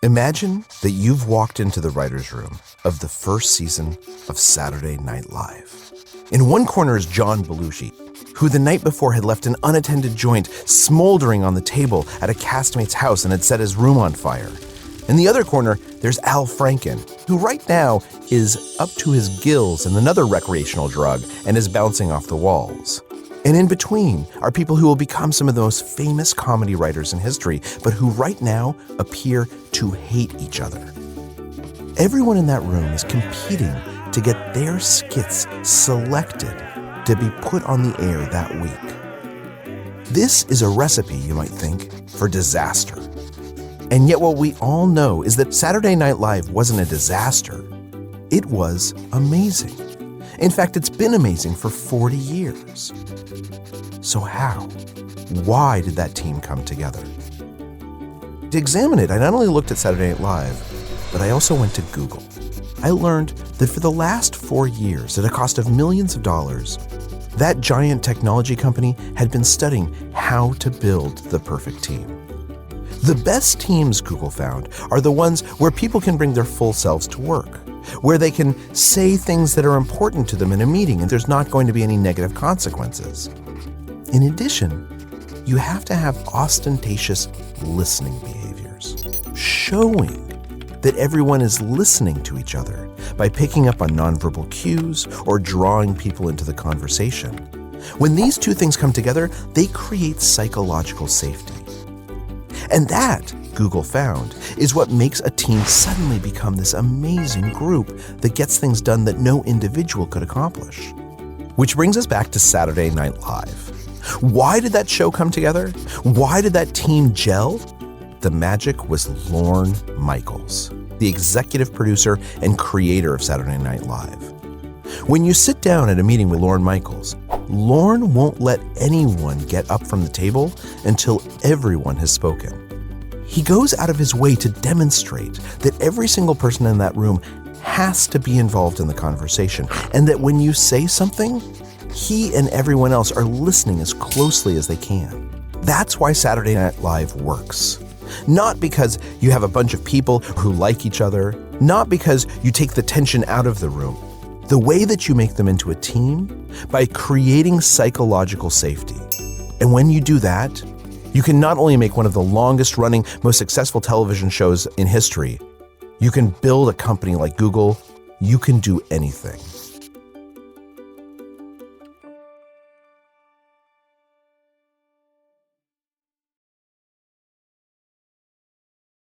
Imagine that you've walked into the writer's room of the first season of Saturday Night Live. In one corner is John Belushi, who the night before had left an unattended joint smoldering on the table at a castmate's house and had set his room on fire. In the other corner, there's Al Franken, who right now is up to his gills in another recreational drug and is bouncing off the walls. And in between are people who will become some of the most famous comedy writers in history, but who right now appear to hate each other. Everyone in that room is competing to get their skits selected to be put on the air that week. This is a recipe, you might think, for disaster. And yet what we all know is that Saturday Night Live wasn't a disaster. It was amazing. In fact, it's been amazing for 40 years. So how? Why did that team come together? To examine it, I not only looked at Saturday Night Live, but I also went to Google. I learned that for the last 4 years, at a cost of millions of dollars, that giant technology company had been studying how to build the perfect team. The best teams, Google found, are the ones where people can bring their full selves to work, where they can say things that are important to them in a meeting and there's not going to be any negative consequences. In addition, you have to have ostentatious listening behaviors, showing that everyone is listening to each other by picking up on nonverbal cues or drawing people into the conversation. When these two things come together, they create psychological safety. And that, Google found, is what makes a team suddenly become this amazing group that gets things done that no individual could accomplish. Which brings us back to Saturday Night Live. Why did that show come together? Why did that team gel? The magic was Lorne Michaels, the executive producer and creator of Saturday Night Live. When you sit down at a meeting with Lorne Michaels, Lorne won't let anyone get up from the table until everyone has spoken. He goes out of his way to demonstrate that every single person in that room has to be involved in the conversation, and that when you say something, he and everyone else are listening as closely as they can. That's why Saturday Night Live works. Not because you have a bunch of people who like each other, not because you take the tension out of the room. The way that you make them into a team, by creating psychological safety. And when you do that, you can not only make one of the longest running, most successful television shows in history, you can build a company like Google, you can do anything.